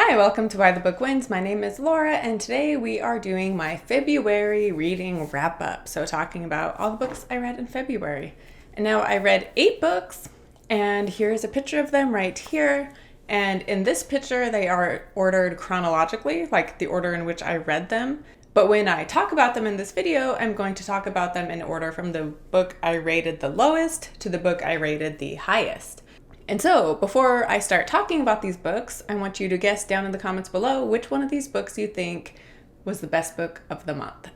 Hi, welcome to Why the Book Wins. My name is Laura, and today we are doing my February reading wrap-up. So talking about all the books I read in February. And now I read 8 books, and here's a picture of them right here. And in this picture, they are ordered chronologically, like the order in which I read them. But when I talk about them in this video, I'm going to talk about them in order from the book I rated the lowest to the book I rated the highest. And so, before I start talking about these books, I want you to guess down in the comments below which one of these books you think was the best book of the month.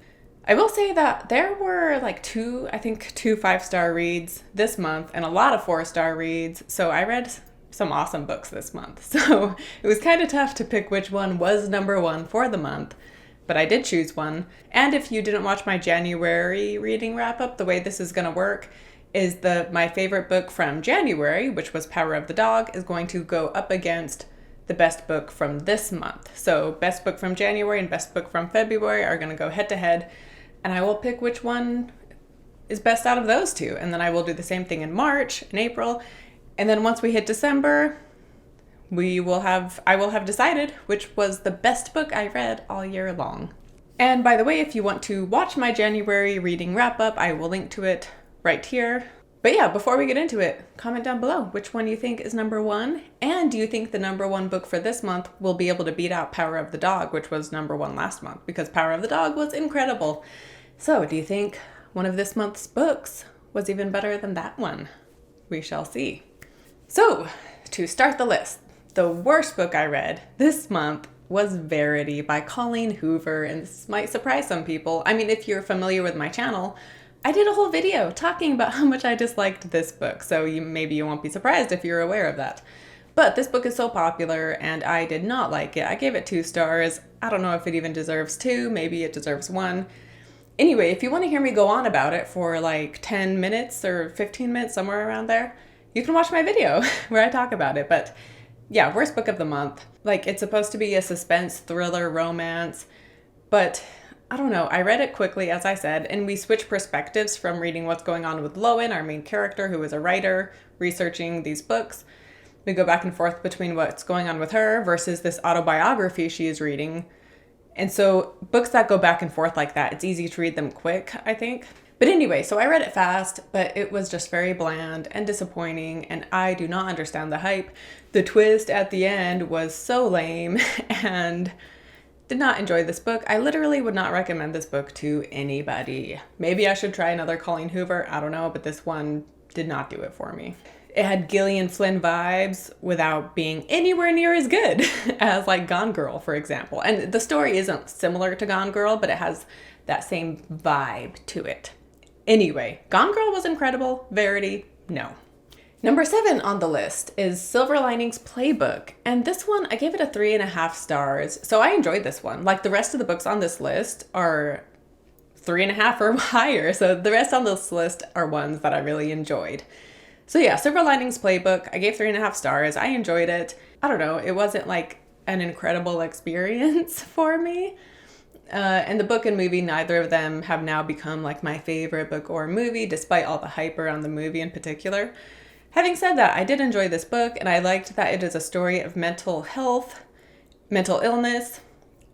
I will say that there were like two 5-star reads this month and a lot of 4-star reads, so I read some awesome books this month. So it was kind of tough to pick which one was number one for the month, but I did choose one. And if you didn't watch my January reading wrap-up, the way this is going to work is my favorite book from January, which was Power of the Dog, is going to go up against the best book from this month. So best book from January and best book from February are going to go head to head, and I will pick which one is best out of those two. And then I will do the same thing in March and April. And then once we hit December, I will have decided which was the best book I read all year long. And by the way, if you want to watch my January reading wrap up, I will link to it right here. But yeah, before we get into it, comment down below which one you think is number one, and do you think the number one book for this month will be able to beat out Power of the Dog, which was number one last month, because Power of the Dog was incredible. So do you think one of this month's books was even better than that one? We shall see. So to start the list, the worst book I read this month was Verity by Colleen Hoover, and this might surprise some people. I mean, if you're familiar with my channel, I did a whole video talking about how much I disliked this book, so maybe you won't be surprised if you're aware of that. But this book is so popular, and I did not like it. I gave it 2 stars. I don't know if it even deserves 2. Maybe it deserves 1. Anyway, if you want to hear me go on about it for like 10 minutes or 15 minutes, somewhere around there, you can watch my video where I talk about it. But yeah, worst book of the month. Like, it's supposed to be a suspense, thriller, romance, but I don't know, I read it quickly, as I said, and we switch perspectives from reading what's going on with Lowen, our main character, who is a writer, researching these books. We go back and forth between what's going on with her versus this autobiography she is reading. And so books that go back and forth like that, it's easy to read them quick, I think. But anyway, so I read it fast, but it was just very bland and disappointing, and I do not understand the hype. The twist at the end was so lame, and did not enjoy this book. I literally would not recommend this book to anybody. Maybe I should try another Colleen Hoover, I don't know, but this one did not do it for me. It had Gillian Flynn vibes without being anywhere near as good as like Gone Girl, for example. And the story isn't similar to Gone Girl, but it has that same vibe to it. Anyway, Gone Girl was incredible. Verity, no. Number 7 on the list is Silver Linings Playbook, and this one, I gave it a 3.5 stars, so I enjoyed this one. Like, the rest of the books on this list are 3.5 or higher, so the rest on this list are ones that I really enjoyed. So yeah, Silver Linings Playbook, I gave 3.5 stars. I enjoyed it. I don't know, it wasn't like an incredible experience for me. And the book and movie, neither of them have now become like my favorite book or movie, despite all the hype around the movie in particular. Having said that, I did enjoy this book, and I liked that it is a story of mental health, mental illness,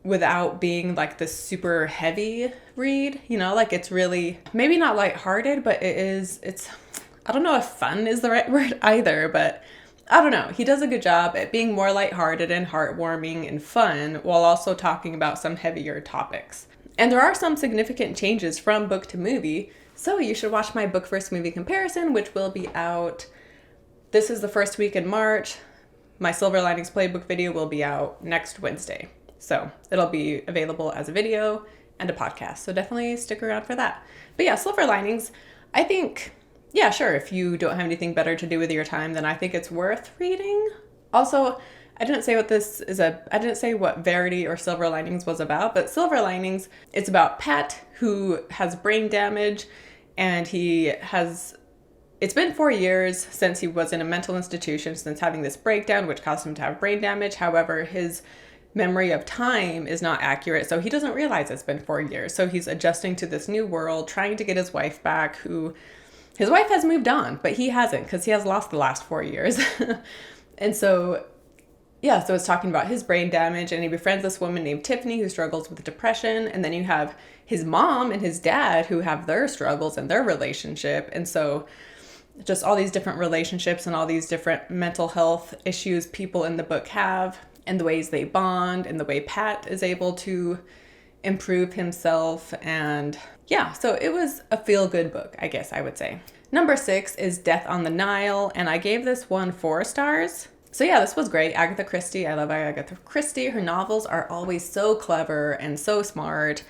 without being like this super heavy read, you know, like it's really, maybe not lighthearted, but it's, I don't know if fun is the right word either, but I don't know. He does a good job at being more lighthearted and heartwarming and fun, while also talking about some heavier topics. And there are some significant changes from book to movie, so you should watch my book versus movie comparison, which will be out. This is the first week in March. My Silver Linings Playbook video will be out next Wednesday. So it'll be available as a video and a podcast. So definitely stick around for that. But yeah, Silver Linings, I think, yeah, sure, if you don't have anything better to do with your time, then I think it's worth reading. Also, I didn't say what Verity or Silver Linings was about, but Silver Linings, it's about Pat, who has brain damage, and it's been 4 years since he was in a mental institution, since having this breakdown, which caused him to have brain damage. However, his memory of time is not accurate, so he doesn't realize it's been 4 years. So he's adjusting to this new world, trying to get his wife back, his wife has moved on, but he hasn't, because he has lost the last 4 years. And so yeah, so it's talking about his brain damage, and he befriends this woman named Tiffany who struggles with depression. And then you have his mom and his dad who have their struggles and their relationship. And so just all these different relationships and all these different mental health issues people in the book have, and the ways they bond, and the way Pat is able to improve himself. And yeah, so it was a feel-good book, I guess I would say. Number 6 is Death on the Nile, and I gave this one 4 stars. So yeah, this was great. Agatha Christie, I love Agatha Christie. Her novels are always so clever and so smart.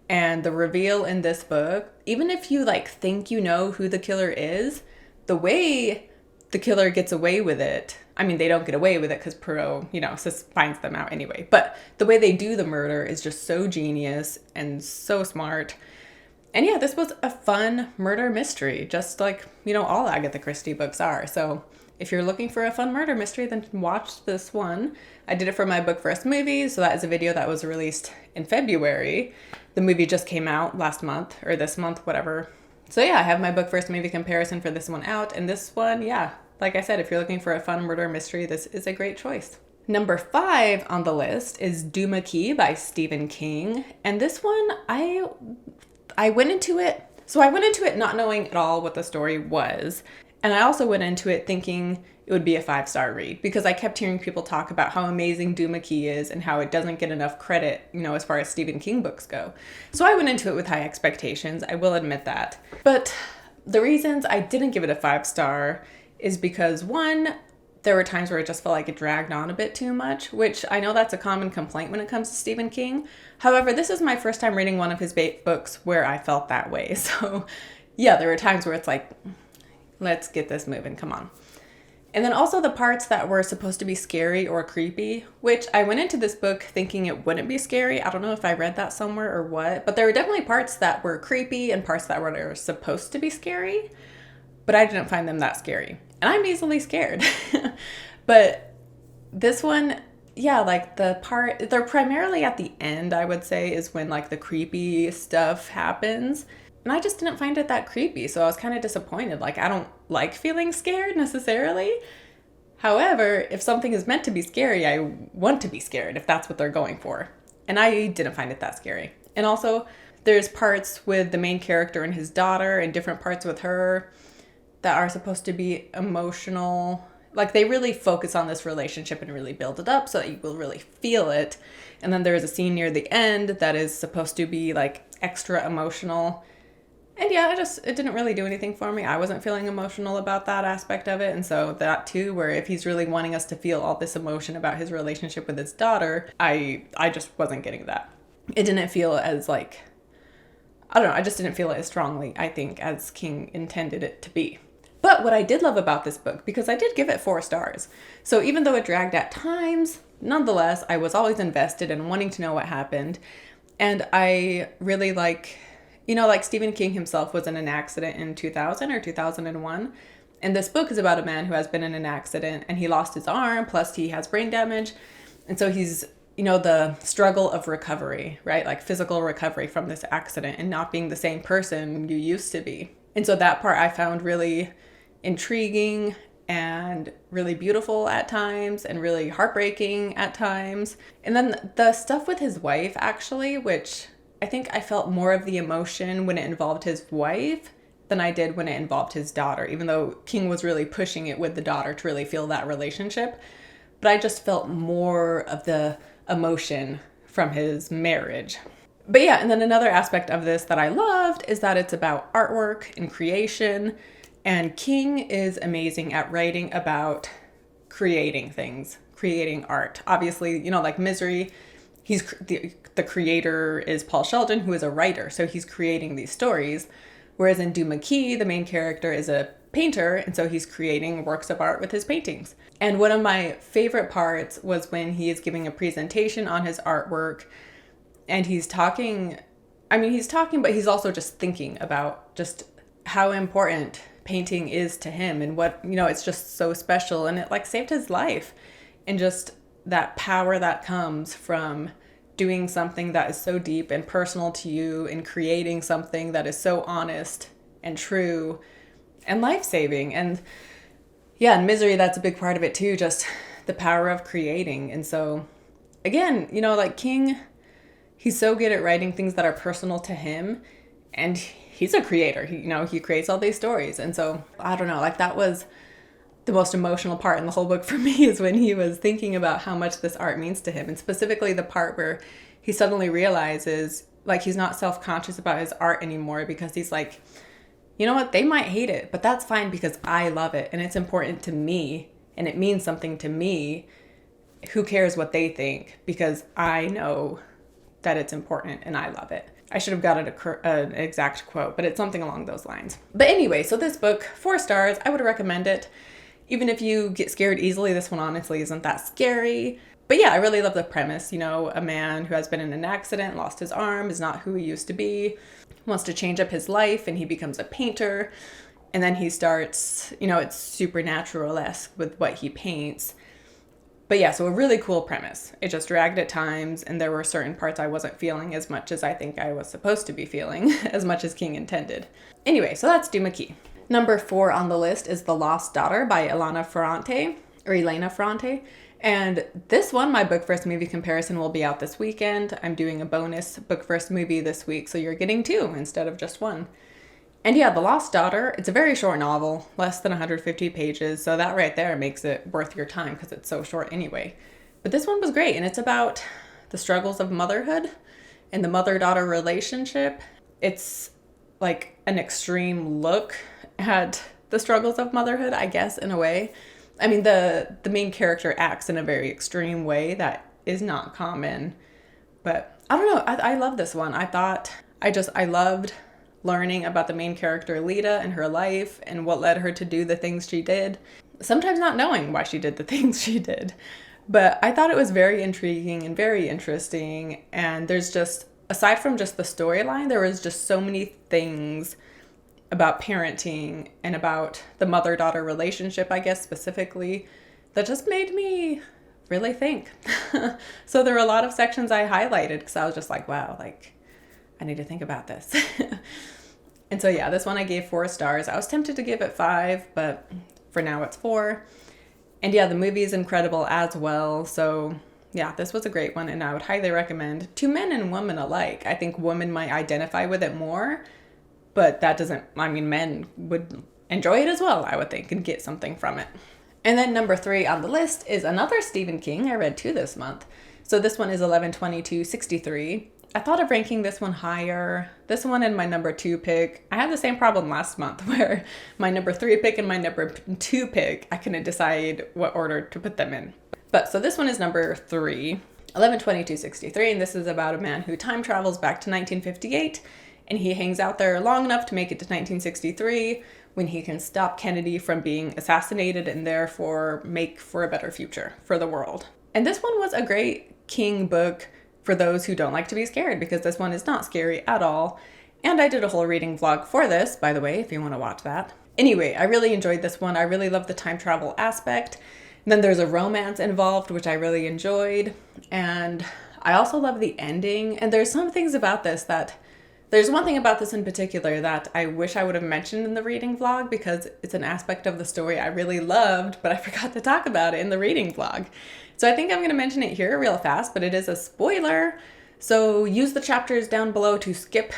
And the reveal in this book, even if you like think you know who the killer is, the way the killer gets away with it, I mean, they don't get away with it because Poirot, finds them out anyway. But the way they do the murder is just so genius and so smart. And yeah, this was a fun murder mystery, just like, all Agatha Christie books are. So if you're looking for a fun murder mystery, then watch this one. I did it for my Book First movie, so that is a video that was released in February. The movie just came out last month, or this month, whatever. So yeah, I have my Book First movie comparison for this one out, and this one, yeah, like I said, if you're looking for a fun murder mystery, this is a great choice. Number 5 on the list is Duma Key by Stephen King. And this one, I went into it not knowing at all what the story was. And I also went into it thinking it would be a 5-star read, because I kept hearing people talk about how amazing Duma Key is and how it doesn't get enough credit, as far as Stephen King books go. So I went into it with high expectations, I will admit that. But the reasons I didn't give it a 5-star is because, one, there were times where it just felt like it dragged on a bit too much, which I know that's a common complaint when it comes to Stephen King. However, this is my first time reading one of his books where I felt that way. So yeah, there were times where it's like, let's get this moving, come on. And then also the parts that were supposed to be scary or creepy, which I went into this book thinking it wouldn't be scary. I don't know if I read that somewhere or what, but there were definitely parts that were creepy and parts that were supposed to be scary, but I didn't find them that scary. And I'm easily scared. But this one, yeah, like they're primarily at the end, I would say, is when like the creepy stuff happens. And I just didn't find it that creepy. So I was kind of disappointed. Like, I don't like feeling scared necessarily. However, if something is meant to be scary, I want to be scared if that's what they're going for. And I didn't find it that scary. And also, there's parts with the main character and his daughter and different parts with her that are supposed to be emotional. Like, they really focus on this relationship and really build it up so that you will really feel it. And then there's a scene near the end that is supposed to be like extra emotional. And yeah, it didn't really do anything for me. I wasn't feeling emotional about that aspect of it. And so that too, where if he's really wanting us to feel all this emotion about his relationship with his daughter, I just wasn't getting that. It didn't feel as like, I don't know, I just didn't feel it as strongly, I think, as King intended it to be. But what I did love about this book, because I did give it 4 stars. So even though it dragged at times, nonetheless, I was always invested in wanting to know what happened. And I really like Stephen King himself was in an accident in 2000 or 2001. And this book is about a man who has been in an accident and he lost his arm, plus he has brain damage. And so he's, the struggle of recovery, right? Like physical recovery from this accident and not being the same person you used to be. And so that part I found really intriguing and really beautiful at times and really heartbreaking at times. And then the stuff with his wife, actually, which I think I felt more of the emotion when it involved his wife than I did when it involved his daughter, even though King was really pushing it with the daughter to really feel that relationship. But I just felt more of the emotion from his marriage. But yeah, and then another aspect of this that I loved is that it's about artwork and creation. And King is amazing at writing about creating things, creating art. Obviously, like Misery, he's the creator is Paul Sheldon, who is a writer. So he's creating these stories. Whereas in Duma Key, the main character is a painter. And so he's creating works of art with his paintings. And one of my favorite parts was when he is giving a presentation on his artwork. And he's talking, but he's also just thinking about just how important painting is to him and what, it's just so special. And it like saved his life. And just that power that comes from doing something that is so deep and personal to you and creating something that is so honest and true and life-saving. And yeah, in Misery, that's a big part of it too. Just the power of creating. And so again, you know, like King, he's so good at writing things that are personal to him, and he's a creator. He creates all these stories. And so I don't know, like that was the most emotional part in the whole book for me, is when he was thinking about how much this art means to him, and specifically the part where he suddenly realizes like he's not self-conscious about his art anymore, because he's like, you know what, they might hate it, but that's fine because I love it and it's important to me and it means something to me. Who cares what they think, because I know that it's important and I love it. I should have got an exact quote, but it's something along those lines. But anyway, so this book, 4 stars, I would recommend it. Even if you get scared easily, this one honestly isn't that scary. But yeah, I really love the premise. You know, a man who has been in an accident, lost his arm, is not who he used to be, wants to change up his life, and he becomes a painter. And then he starts, you know, it's supernatural-esque with what he paints. But yeah, so a really cool premise. It just dragged at times, and there were certain parts I wasn't feeling as much as I think I was supposed to be feeling, as much as King intended. Anyway, so that's Duma Key. Number 4 on the list is The Lost Daughter by Elena Ferrante. And this one, my book first movie comparison, will be out this weekend. I'm doing a bonus book first movie this week, so you're getting 2 instead of just 1. And yeah, The Lost Daughter, it's a very short novel, less than 150 pages, so that right there makes it worth your time because it's so short anyway. But this one was great, and it's about the struggles of motherhood and the mother-daughter relationship. It's like an extreme look at the struggles of motherhood, I guess, in a way. I mean, the main character acts in a very extreme way that is not common. But I don't know, I love this one. I loved learning about the main character, Lita, and her life and what led her to do the things she did. Sometimes not knowing why she did the things she did. But I thought it was very intriguing and very interesting. And there's just, aside from just the storyline, there was just so many things about parenting and about the mother-daughter relationship, I guess, specifically, that just made me really think. So there were a lot of sections I highlighted because I was just like, wow, like, I need to think about this. And so yeah, this one I gave 4 stars. I was tempted to give it 5, but for now it's 4. And yeah, the movie is incredible as well. So yeah, this was a great one, and I would highly recommend to men and women alike. I think women might identify with it more, but that doesn't, I mean, men would enjoy it as well, I would think, and get something from it. And then number 3 on the list is another Stephen King. I read 2 this month. So this one is 11/22/63. I thought of ranking this one higher. This one and my number 2 pick. I had the same problem last month where my number 3 pick and my number 2 pick, I couldn't decide what order to put them in. But so this one is number 3, 11/22/63, and this is about a man who time travels back to 1958, and he hangs out there long enough to make it to 1963 when he can stop Kennedy from being assassinated and therefore make for a better future for the world. And this one was a great King book for those who don't like to be scared, because this one is not scary at all. And I did a whole reading vlog for this, by the way, if you want to watch that. Anyway, I really enjoyed this one. I really love the time travel aspect. And then there's a romance involved, which I really enjoyed. And I also love the ending. And there's some things about this there's one thing about this in particular that I wish I would have mentioned in the reading vlog, because it's an aspect of the story I really loved, but I forgot to talk about it in the reading vlog. So I think I'm going to mention it here real fast, but it is a spoiler. So use the chapters down below to skip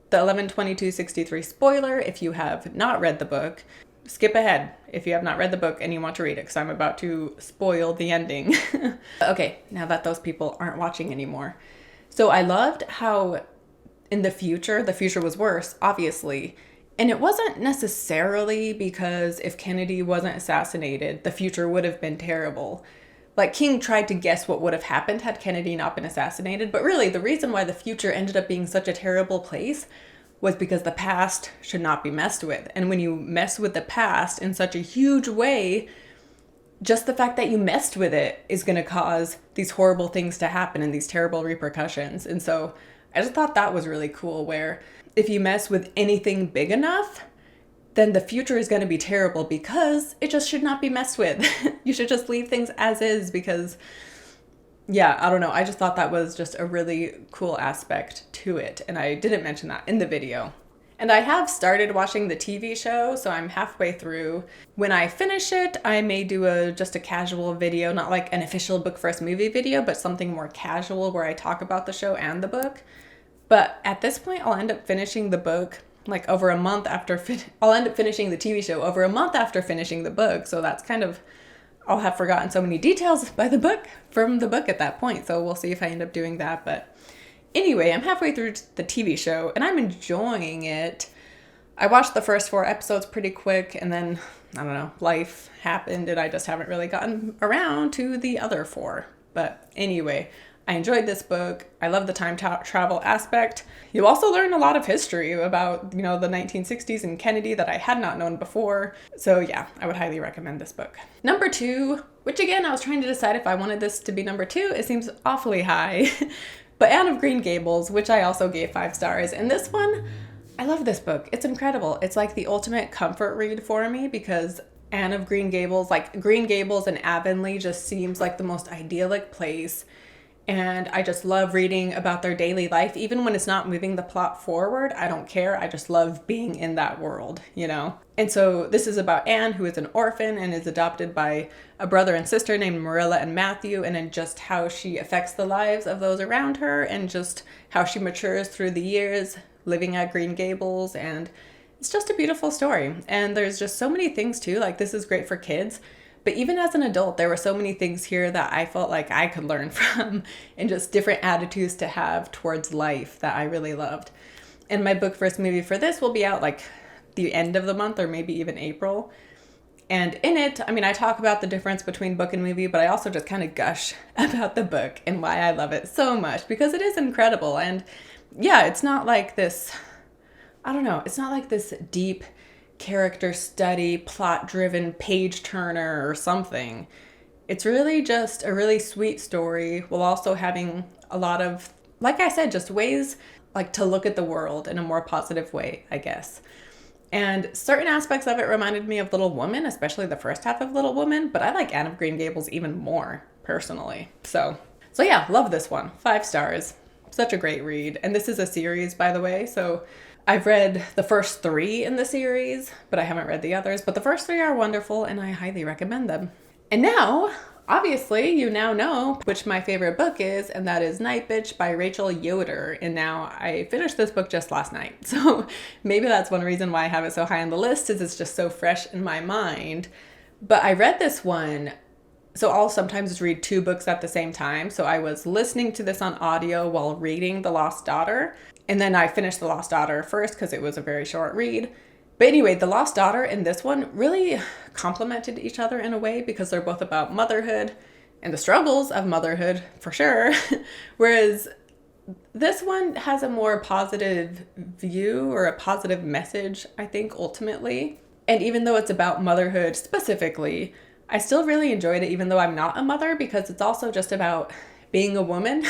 the 11/22/63 spoiler if you have not read the book. Skip ahead if you have not read the book and you want to read it, because I'm about to spoil the ending. Okay, now that those people aren't watching anymore. So I loved how in the future was worse, obviously. And it wasn't necessarily because if Kennedy wasn't assassinated, the future would have been terrible. Like, King tried to guess what would have happened had Kennedy not been assassinated, but really the reason why the future ended up being such a terrible place was because the past should not be messed with. And when you mess with the past in such a huge way, just the fact that you messed with it is going to cause these horrible things to happen and these terrible repercussions. And so I just thought that was really cool, where if you mess with anything big enough, then the future is going to be terrible because it just should not be messed with. You should just leave things as is, because, yeah, I don't know. I just thought that was just a really cool aspect to it. And I didn't mention that in the video. And I have started watching the TV show, so I'm halfway through. When I finish it, I may do just a casual video, not like an official book first movie video, but something more casual where I talk about the show and the book. But at this point, I'll end up finishing the book like over a month after, I'll end up finishing the TV show over a month after finishing the book. So that's kind of, I'll have forgotten so many details from the book at that point. So we'll see if I end up doing that. But anyway, I'm halfway through the TV show and I'm enjoying it. I watched the first 4 episodes pretty quick and then, I don't know, life happened and I just haven't really gotten around to the other 4. But anyway, I enjoyed this book. I love the time travel aspect. You also learn a lot of history about, the 1960s and Kennedy that I had not known before. So yeah, I would highly recommend this book. Number 2, which again, I was trying to decide if I wanted this to be number 2. It seems awfully high. But Anne of Green Gables, which I also gave 5 stars. And this one, I love this book. It's incredible. It's like the ultimate comfort read for me because Anne of Green Gables, like Green Gables and Avonlea just seems like the most idyllic place. And I just love reading about their daily life. Even when it's not moving the plot forward, I don't care. I just love being in that world, And so this is about Anne, who is an orphan and is adopted by a brother and sister named Marilla and Matthew, and then just how she affects the lives of those around her and just how she matures through the years living at Green Gables. And it's just a beautiful story. And there's just so many things too. Like this is great for kids. But even as an adult, there were so many things here that I felt like I could learn from and just different attitudes to have towards life that I really loved. And my book first movie for this will be out like the end of the month or maybe even April. And in it, I talk about the difference between book and movie, but I also just kind of gush about the book and why I love it so much because it is incredible. And yeah, it's not like this, it's not like this deep character study, plot-driven page turner or something. It's really just a really sweet story while also having a lot of, like I said, just ways like to look at the world in a more positive way, I guess. And certain aspects of it reminded me of Little Woman, especially the first half of Little Woman, but I like Anne of Green Gables even more personally. So yeah, love this one. 5 stars. Such a great read. And this is a series, by the way, so I've read the first 3 in the series, but I haven't read the others. But the first 3 are wonderful, and I highly recommend them. And now, obviously, you now know which my favorite book is, and that is Nightbitch by Rachel Yoder. And now I finished this book just last night. So maybe that's one reason why I have it so high on the list, is it's just so fresh in my mind. But I read this one. So I'll sometimes read 2 books at the same time. So I was listening to this on audio while reading The Lost Daughter. And then I finished The Lost Daughter first because it was a very short read. But anyway, The Lost Daughter and this one really complemented each other in a way because they're both about motherhood and the struggles of motherhood for sure. Whereas this one has a more positive view or a positive message, I think, ultimately. And even though it's about motherhood specifically, I still really enjoyed it even though I'm not a mother because it's also just about being a woman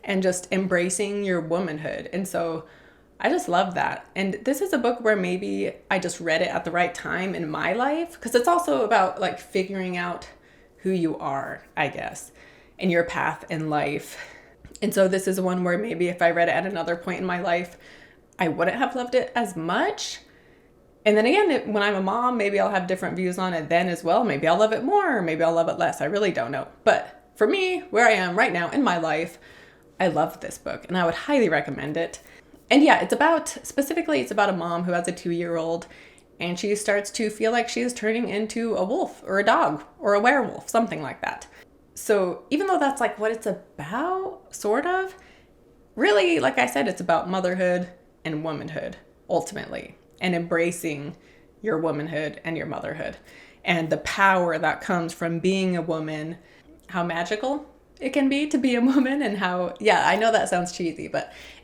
and just embracing your womanhood. And so I just love that. And this is a book where maybe I just read it at the right time in my life because it's also about like figuring out who you are, I guess, and your path in life. And so this is one where maybe if I read it at another point in my life, I wouldn't have loved it as much. And then again, when I'm a mom, maybe I'll have different views on it then as well. Maybe I'll love it more, or maybe I'll love it less. I really don't know. But for me, where I am right now in my life, I love this book and I would highly recommend it. And yeah, it's about a mom who has a 2-year-old and she starts to feel like she is turning into a wolf or a dog or a werewolf, something like that. So even though that's like what it's about, sort of, really, like I said, it's about motherhood and womanhood, ultimately, and embracing your womanhood and your motherhood and the power that comes from being a woman, how magical it can be to be a woman and how, yeah, I know that sounds cheesy,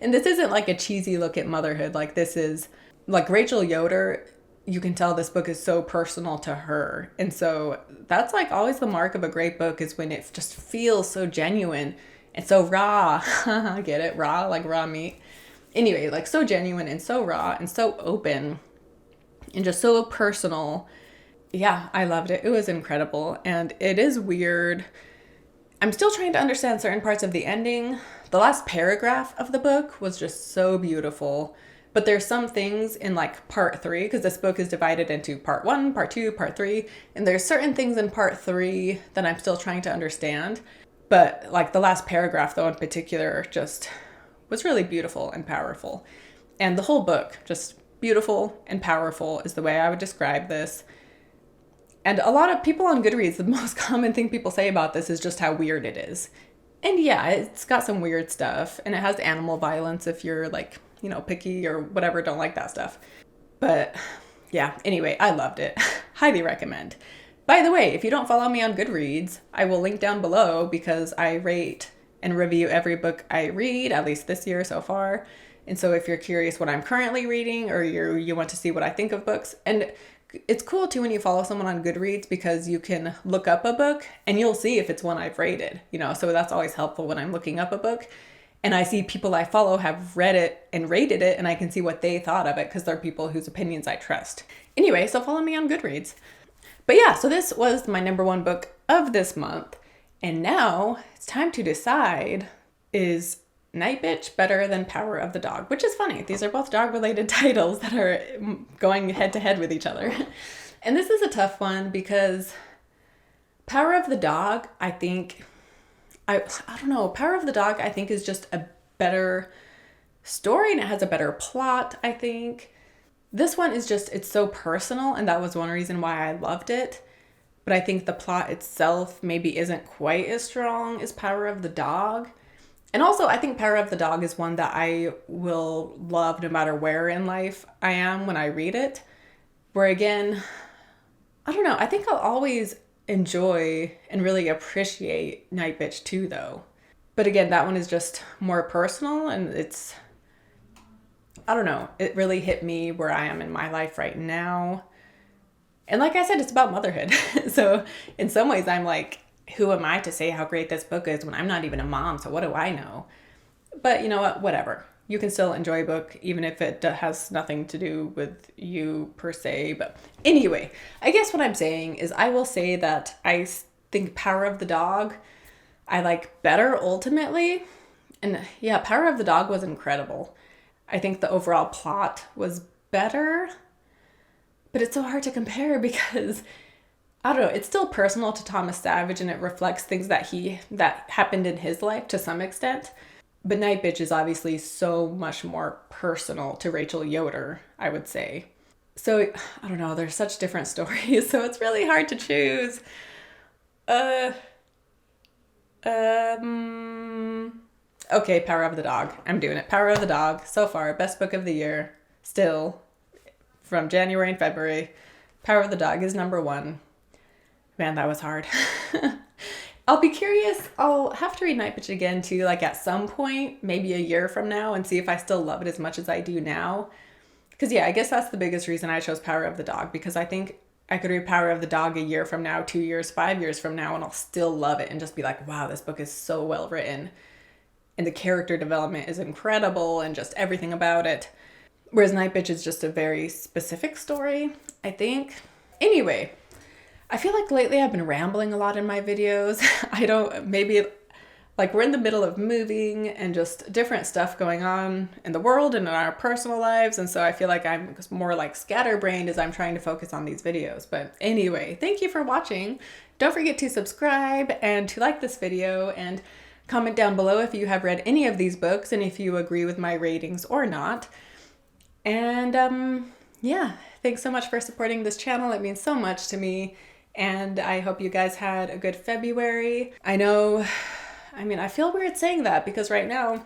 and this isn't like a cheesy look at motherhood. Like this is, like Rachel Yoder, you can tell this book is so personal to her. And so that's like always the mark of a great book is when it just feels so genuine and so raw. Get it? Raw, like raw meat. Anyway, like so genuine and so raw and so open and just so personal. Yeah, I loved it. It was incredible. And it is weird. I'm still trying to understand certain parts of the ending. The last paragraph of the book was just so beautiful But there's some things in like part 3, because this book is divided into part 1, part 2, part 3, and there's certain things in part 3 that I'm still trying to understand. But like the last paragraph though in particular just was really beautiful and powerful. And the whole book, just beautiful and powerful is the way I would describe this. And a lot of people on Goodreads, the most common thing people say about this is just how weird it is. And yeah, it's got some weird stuff, and it has animal violence if you're like, you know, picky or whatever, don't like that stuff. But yeah, anyway, I loved it. Highly recommend. By the way, if you don't follow me on Goodreads, I will link down below because I rate and review every book I read, at least this year so far. And so if you're curious what I'm currently reading, or you want to see what I think of books, and it's cool too when you follow someone on Goodreads because you can look up a book and you'll see if it's one I've rated, you know, so that's always helpful when I'm looking up a book and I see people I follow have read it and rated it, and I can see what they thought of it because they're people whose opinions I trust. Anyway, so follow me on Goodreads. But yeah, so this was my number 1 book of this month. And now it's time to decide, is Nightbitch better than Power of the Dog? Which is funny. These are both dog-related titles that are going head-to-head with each other. And this is a tough one because Power of the Dog, I think, I don't know. Power of the Dog, I think, is just a better story and it has a better plot, I think. This one is just, it's so personal, and that was one reason why I loved it. But I think the plot itself maybe isn't quite as strong as Power of the Dog. And also, I think Power of the Dog is one that I will love no matter where in life I am when I read it. Where again, I don't know, I think I'll always enjoy and really appreciate Nightbitch too, though. But again, that one is just more personal, and it's, I don't know, it really hit me where I am in my life right now. And like I said, it's about motherhood. So in some ways, I'm like, who am I to say how great this book is when I'm not even a mom? So what do I know? But you know what? Whatever. You can still enjoy a book, even if it has nothing to do with you per se. But anyway, I guess what I'm saying is I will say that I think Power of the Dog I like better ultimately. And yeah, Power of the Dog was incredible. I think the overall plot was better, but it's so hard to compare because I don't know, it's still personal to Thomas Savage and it reflects things that happened in his life to some extent. But Nightbitch is obviously so much more personal to Rachel Yoder, I would say. So I don't know, there's such different stories, so it's really hard to choose. Okay, Power of the Dog. I'm doing it. Power of the Dog, so far, best book of the year, still, from January and February. Power of the Dog is number 1. Man, that was hard. I'll be curious. I'll have to read Nightbitch again too, like at some point, maybe a year from now, and see if I still love it as much as I do now. Because yeah, I guess that's the biggest reason I chose Power of the Dog, because I think I could read Power of the Dog a year from now, 2 years, 5 years from now, and I'll still love it and just be like, wow, this book is so well written. And the character development is incredible and just everything about it. Whereas Nightbitch is just a very specific story, I think. Anyway, I feel like lately I've been rambling a lot in my videos. Maybe like we're in the middle of moving and just different stuff going on in the world and in our personal lives. And so I feel like I'm more like scatterbrained as I'm trying to focus on these videos. But anyway, thank you for watching. Don't forget to subscribe and to like this video and comment down below if you have read any of these books and if you agree with my ratings or not. And yeah, thanks so much for supporting this channel. It means so much to me. And I hope you guys had a good February. I feel weird saying that because right now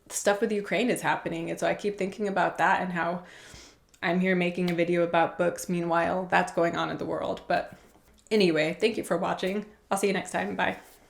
stuff with Ukraine is happening. And so I keep thinking about that and how I'm here making a video about books. Meanwhile, that's going on in the world. But anyway, thank you for watching. I'll see you next time. Bye.